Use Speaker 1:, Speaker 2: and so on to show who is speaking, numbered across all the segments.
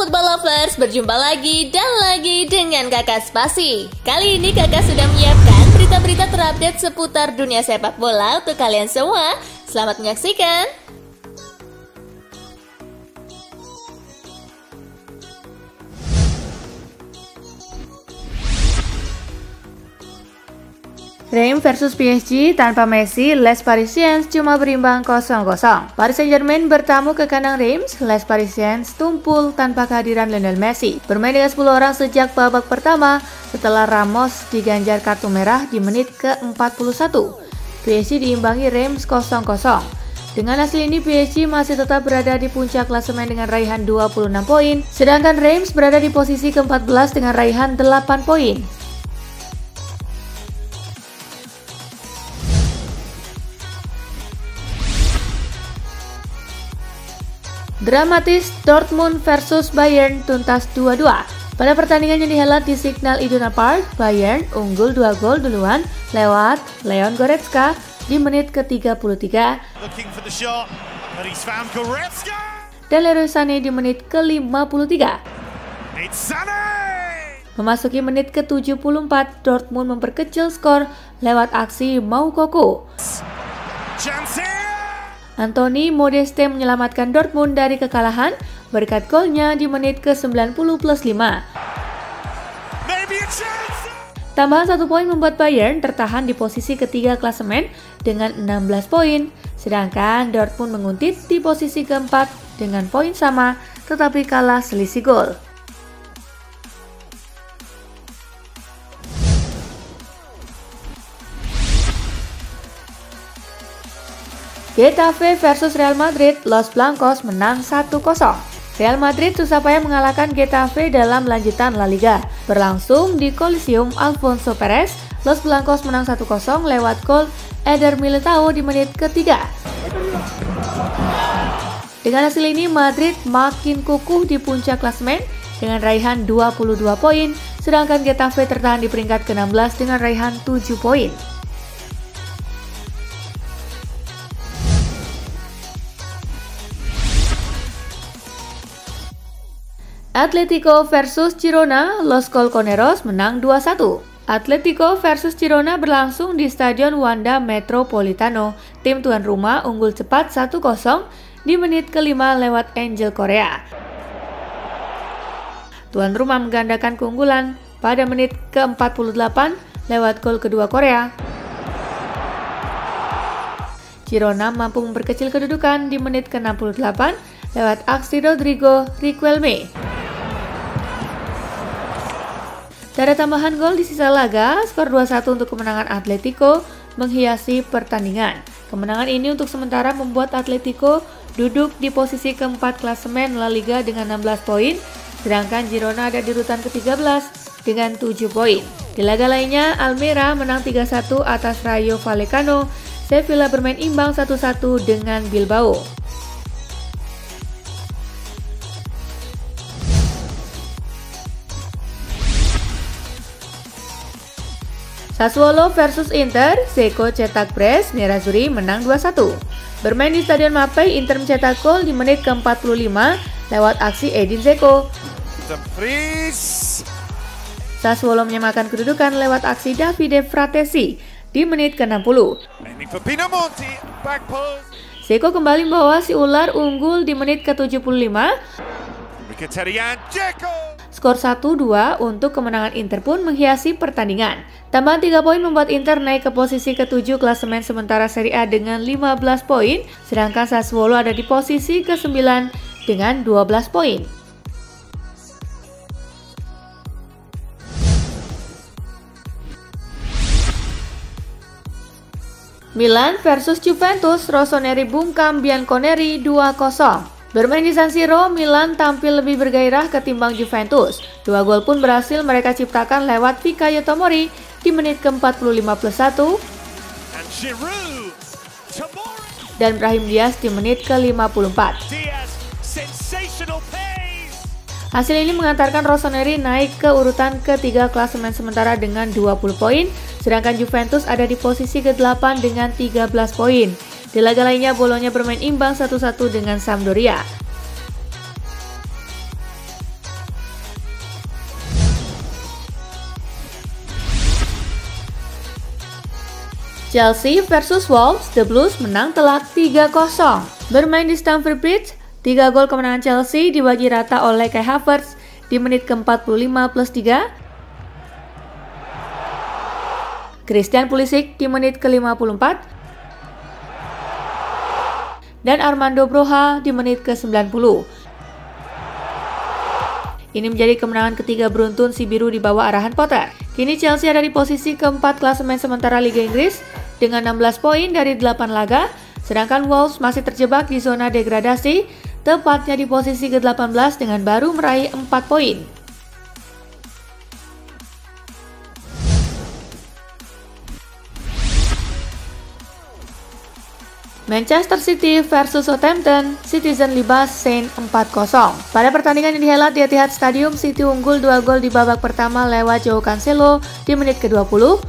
Speaker 1: football lovers, berjumpa lagi dan lagi dengan Kakak Spasi. Kali ini Kakak sudah menyiapkan berita-berita terupdate seputar dunia sepak bola untuk kalian semua. Selamat menyaksikan.
Speaker 2: Reims versus PSG tanpa Messi, Les Parisiens cuma berimbang 0-0. Paris Saint-Germain bertamu ke kandang Reims, Les Parisiens tumpul tanpa kehadiran Lionel Messi. Bermain dengan 10 orang sejak babak pertama setelah Ramos diganjar kartu merah di menit ke-41. PSG diimbangi Reims 0-0. Dengan hasil ini PSG masih tetap berada di puncak klasemen dengan raihan 26 poin, sedangkan Reims berada di posisi ke-14 dengan raihan 8 poin. Dramatis Dortmund versus Bayern tuntas 2-2. Pada pertandingan yang dihelat di Signal Iduna Park, Bayern unggul 2 gol duluan lewat Leon Goretzka di menit ke-33 dan Leroy Sané di menit ke-53. Memasuki menit ke-74, Dortmund memperkecil skor lewat aksi Moukoko. Anthony Modeste menyelamatkan Dortmund dari kekalahan berkat golnya di menit ke-90+5. Tambahan 1 poin membuat Bayern tertahan di posisi ketiga klasemen dengan 16 poin, sedangkan Dortmund menguntit di posisi keempat dengan poin sama tetapi kalah selisih gol. Getafe versus Real Madrid, Los Blancos menang 1-0. Real Madrid susah payah mengalahkan Getafe dalam lanjutan La Liga. Berlangsung di Coliseum Alfonso Perez, Los Blancos menang 1-0 lewat gol Eder Militao di menit ketiga. Dengan hasil ini, Madrid makin kukuh di puncak klasemen dengan raihan 22 poin, sedangkan Getafe tertahan di peringkat ke-16 dengan raihan 7 poin. Atletico versus Girona, Los Colchoneros menang 2-1. Atletico versus Girona berlangsung di Stadion Wanda Metropolitano. Tim tuan rumah unggul cepat 1-0 di menit ke-5 lewat Angel Correa. Tuan rumah menggandakan keunggulan pada menit ke-48 lewat gol kedua Korea. Girona mampu memperkecil kedudukan di menit ke-68 lewat aksi Rodrigo Riquelme. Tak ada tambahan gol di sisa laga, skor 2-1 untuk kemenangan Atletico menghiasi pertandingan. Kemenangan ini untuk sementara membuat Atletico duduk di posisi keempat klasemen La Liga dengan 16 poin, sedangkan Girona ada di urutan ke-13 dengan 7 poin. Di laga lainnya, Almeria menang 3-1 atas Rayo Vallecano, Sevilla bermain imbang 1-1 dengan Bilbao. Sassuolo versus Inter, Dzeko cetak brace, Nerazzurri menang 2-1. Bermain di Stadion Mapei, Inter mencetak gol di menit ke-45 lewat aksi Edin Dzeko. Sassuolo menyamakan kedudukan lewat aksi Davide Fratesi di menit ke-60. Dzeko kembali membawa si ular unggul di menit ke-75. Skor 1-2 untuk kemenangan Inter pun menghiasi pertandingan. Tambahan 3 poin membuat Inter naik ke posisi ke-7 klasemen sementara Serie A dengan 15 poin, sedangkan Sassuolo ada di posisi ke-9 dengan 12 poin. Milan versus Juventus, Rossoneri bungkam Bianconeri 2-0. Bermain di San Siro, Milan tampil lebih bergairah ketimbang Juventus. 2 gol pun berhasil mereka ciptakan lewat Fikayo Tomori di menit ke-45+1 dan Brahim Diaz di menit ke-54. Hasil ini mengantarkan Rossoneri naik ke urutan ke-3 klasemen sementara dengan 20 poin, sedangkan Juventus ada di posisi ke-8 dengan 13 poin. Di laga lainnya, Bologna bermain imbang 1-1 dengan Sampdoria. Chelsea versus Wolves, The Blues menang telak 3-0. Bermain di Stamford Bridge, 3 gol kemenangan Chelsea dibagi rata oleh Kai Havertz di menit ke-45 plus 3, Christian Pulisic di menit ke-54, dan Armando Broja di menit ke-90. Ini menjadi kemenangan ketiga beruntun si biru di bawah arahan Potter. Kini Chelsea ada di posisi keempat klasemen sementara Liga Inggris dengan 16 poin dari 8 laga, sedangkan Wolves masih terjebak di zona degradasi, tepatnya di posisi ke-18 dengan baru meraih 4 poin. Manchester City versus Southampton, Citizen libas Saint 4-0. Pada pertandingan yang dihelat di Etihad Stadium, City unggul 2 gol di babak pertama lewat Joao Cancelo di menit ke-20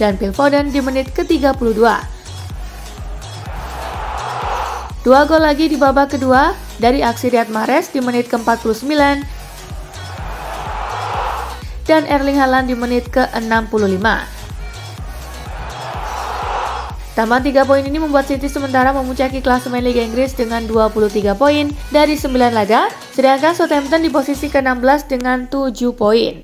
Speaker 2: dan Phil Foden di menit ke-32. 2 gol lagi di babak kedua dari aksi Riyad Mahrez di menit ke-49 dan Erling Haaland di menit ke-65. Tambahan 3 poin ini membuat City sementara memuncaki klasemen Liga Inggris dengan 23 poin dari 9 laga, sedangkan Southampton di posisi ke-16 dengan 7 poin.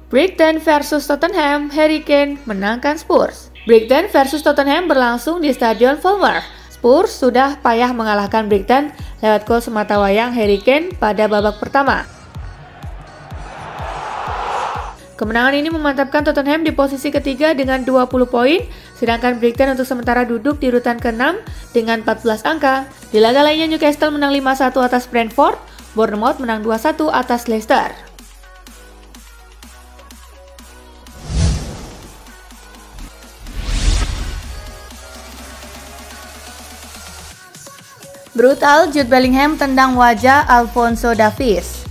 Speaker 2: Brighton versus Tottenham, Harry Kane menangkan Spurs. Brighton versus Tottenham berlangsung di Stadion Falmouth. Spurs sudah payah mengalahkan Brighton lewat gol sematawayang Harry Kane pada babak pertama. Kemenangan ini memantapkan Tottenham di posisi ketiga dengan 20 poin, sedangkan Brighton untuk sementara duduk di urutan ke-6 dengan 14 angka. Di laga lainnya Newcastle menang 5-1 atas Brentford, Bournemouth menang 2-1 atas Leicester. Brutal, Jude Bellingham tendang wajah Alphonso Davies.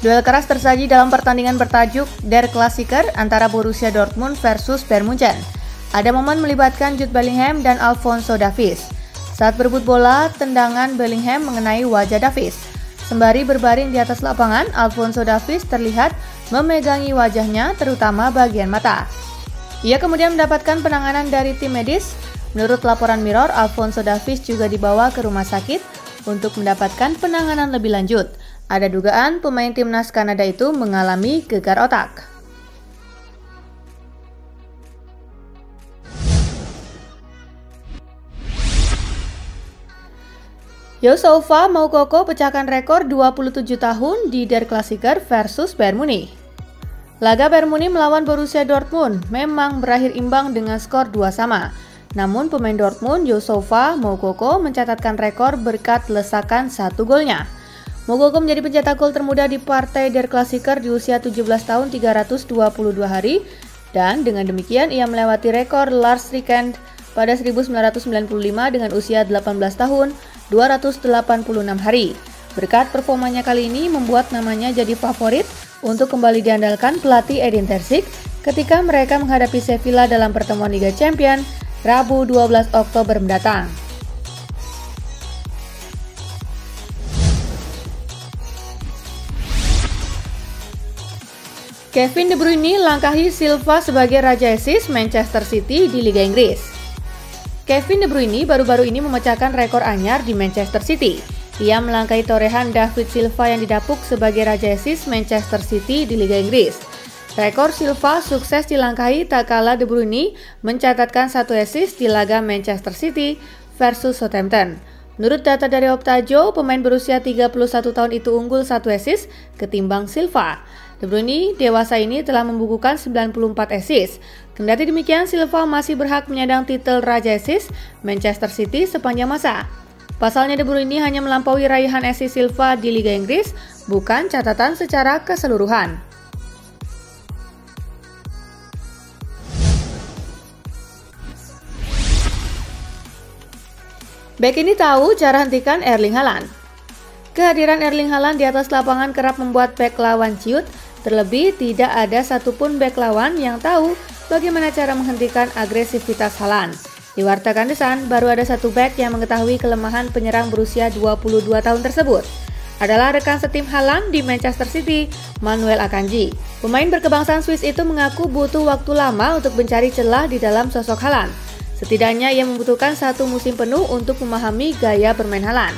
Speaker 2: Duel keras tersaji dalam pertandingan bertajuk Der Klassiker antara Borussia Dortmund versus Bayern Munchen. Ada momen melibatkan Jude Bellingham dan Alphonso Davies. Saat berebut bola, tendangan Bellingham mengenai wajah Davies. Sembari berbaring di atas lapangan, Alphonso Davies terlihat memegangi wajahnya, terutama bagian mata. Ia kemudian mendapatkan penanganan dari tim medis. Menurut laporan Mirror, Alphonso Davies juga dibawa ke rumah sakit untuk mendapatkan penanganan lebih lanjut. Ada dugaan pemain timnas Kanada itu mengalami gegar otak. Youssoufa Moukoko pecahkan rekor 27 tahun di Der Klassiker versus Bayern Munich. Laga Bayern Munich melawan Borussia Dortmund memang berakhir imbang dengan skor 2-2. Namun pemain Dortmund Youssoufa Moukoko mencatatkan rekor berkat lesakan 1 golnya. Moukoko menjadi pencetak gol termuda di partai Der Klassiker di usia 17 tahun 322 hari dan dengan demikian ia melewati rekor Lars Rickand pada 1995 dengan usia 18 tahun 286 hari. Berkat performanya kali ini membuat namanya jadi favorit untuk kembali diandalkan pelatih Edin Terzic ketika mereka menghadapi Sevilla dalam pertemuan Liga Champions Rabu 12 Oktober mendatang. Kevin De Bruyne langkahi Silva sebagai Raja Assist Manchester City di Liga Inggris. Kevin De Bruyne baru-baru ini memecahkan rekor anyar di Manchester City. Ia melangkahi torehan David Silva yang didapuk sebagai Raja Assist Manchester City di Liga Inggris. Rekor Silva sukses dilangkahi tak kala De Bruyne mencatatkan 1 assist di laga Manchester City versus Southampton. Menurut data dari Optajo, pemain berusia 31 tahun itu unggul 1 assist ketimbang Silva. De Bruyne dewasa ini telah membukukan 94 assist. Kendati demikian, Silva masih berhak menyandang titel Raja Assist Manchester City sepanjang masa. Pasalnya De Bruyne hanya melampaui raihan assist Silva di Liga Inggris, bukan catatan secara keseluruhan. Bek ini tahu cara hentikan Erling Haaland. Kehadiran Erling Haaland di atas lapangan kerap membuat bek lawan ciut, terlebih tidak ada satupun bek lawan yang tahu bagaimana cara menghentikan agresivitas Haaland. Diwartakan The Sun, baru ada satu bek yang mengetahui kelemahan penyerang berusia 22 tahun tersebut. Adalah rekan setim Haaland di Manchester City, Manuel Akanji. Pemain berkebangsaan Swiss itu mengaku butuh waktu lama untuk mencari celah di dalam sosok Haaland. Setidaknya ia membutuhkan 1 musim penuh untuk memahami gaya bermain Haaland.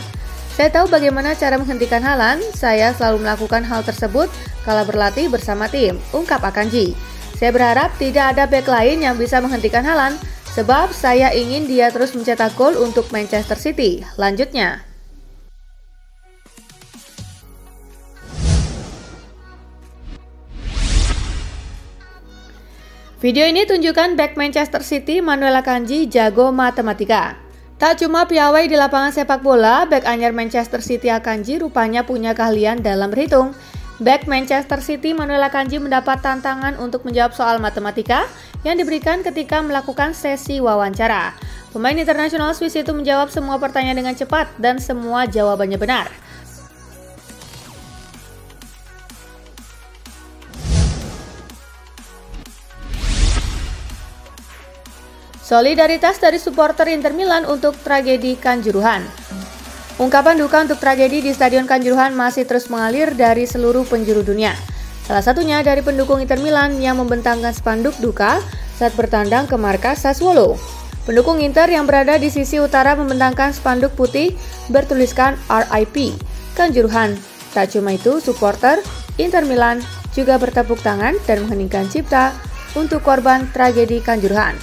Speaker 2: Saya tahu bagaimana cara menghentikan Haaland, saya selalu melakukan hal tersebut kala berlatih bersama tim, ungkap Akanji. Saya berharap tidak ada bek lain yang bisa menghentikan Haaland, sebab saya ingin dia terus mencetak gol untuk Manchester City, lanjutnya. Video ini tunjukkan bek Manchester City Manuel Akanji jago matematika. Tak cuma piawai di lapangan sepak bola, bek anyar Manchester City Akanji rupanya punya keahlian dalam berhitung. Bek Manchester City Manuel Akanji mendapat tantangan untuk menjawab soal matematika yang diberikan ketika melakukan sesi wawancara. Pemain internasional Swiss itu menjawab semua pertanyaan dengan cepat dan semua jawabannya benar. Solidaritas dari supporter Inter Milan untuk tragedi Kanjuruhan. Ungkapan duka untuk tragedi di Stadion Kanjuruhan masih terus mengalir dari seluruh penjuru dunia. Salah satunya dari pendukung Inter Milan yang membentangkan spanduk duka saat bertandang ke markas Sassuolo. Pendukung Inter yang berada di sisi utara membentangkan spanduk putih bertuliskan RIP Kanjuruhan. Tak cuma itu, supporter Inter Milan juga bertepuk tangan dan mengheningkan cipta untuk korban tragedi Kanjuruhan.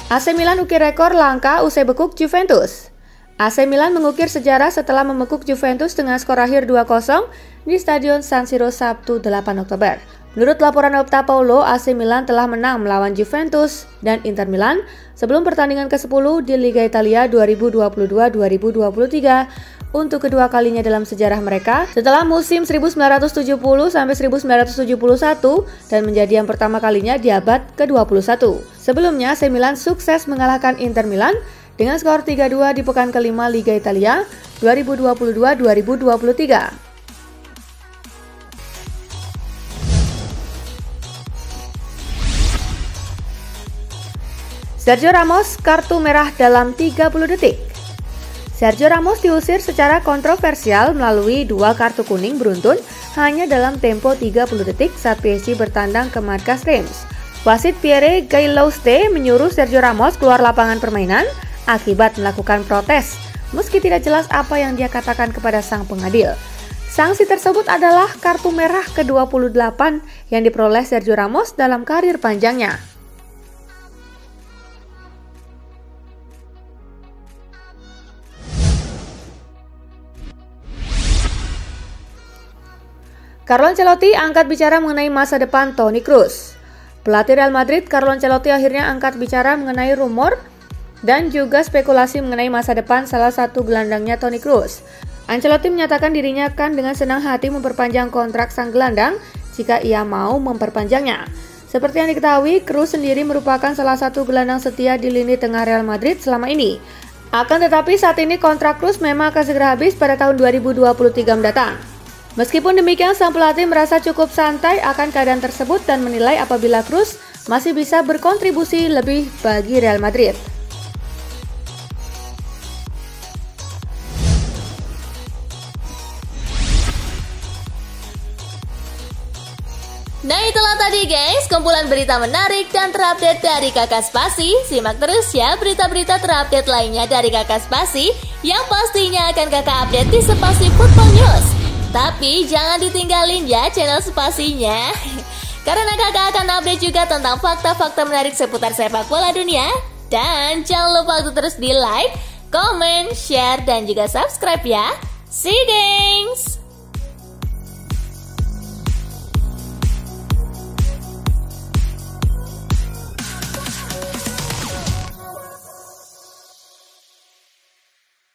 Speaker 2: AC Milan ukir rekor langka usai bekuk Juventus. AC Milan mengukir sejarah setelah membekuk Juventus dengan skor akhir 2-0 di Stadion San Siro Sabtu 8 Oktober. Menurut laporan Opta Paulo, AC Milan telah menang melawan Juventus dan Inter Milan sebelum pertandingan ke-10 di Liga Italia 2022-2023 untuk kedua kalinya dalam sejarah mereka setelah musim 1970-1971 dan menjadi yang pertama kalinya di abad ke-21. Sebelumnya, AC Milan sukses mengalahkan Inter Milan dengan skor 3-2 di pekan kelima Liga Italia 2022-2023. Sergio Ramos kartu merah dalam 30 detik. Sergio Ramos diusir secara kontroversial melalui 2 kartu kuning beruntun hanya dalam tempo 30 detik saat PSG bertandang ke markas Reims. Wasit Pierre Gaillaute menyuruh Sergio Ramos keluar lapangan permainan akibat melakukan protes, meski tidak jelas apa yang dia katakan kepada sang pengadil. Sanksi tersebut adalah kartu merah ke-28 yang diperoleh Sergio Ramos dalam karir panjangnya. Carlo Ancelotti angkat bicara mengenai masa depan Toni Kroos. Pelatih Real Madrid Carlo Ancelotti akhirnya angkat bicara mengenai rumor dan juga spekulasi mengenai masa depan salah satu gelandangnya Toni Kroos. Ancelotti menyatakan dirinya akan dengan senang hati memperpanjang kontrak sang gelandang jika ia mau memperpanjangnya. Seperti yang diketahui, Kroos sendiri merupakan salah satu gelandang setia di lini tengah Real Madrid selama ini. Akan tetapi saat ini kontrak Kroos memang akan segera habis pada tahun 2023 mendatang. Meskipun demikian, sang pelatih merasa cukup santai akan keadaan tersebut dan menilai apabila Kroos masih bisa berkontribusi lebih bagi Real Madrid.
Speaker 1: Nah, itulah tadi guys, kumpulan berita menarik dan terupdate dari Kakak Spasi. Simak terus ya berita-berita terupdate lainnya dari Kakak Spasi yang pastinya akan Kakak update di Spasi Football News. Tapi jangan ditinggalin ya channel Spasinya, karena kakak akan update juga tentang fakta-fakta menarik seputar sepak bola dunia. Dan jangan lupa untuk terus di like, comment, share, dan juga subscribe ya. See you guys!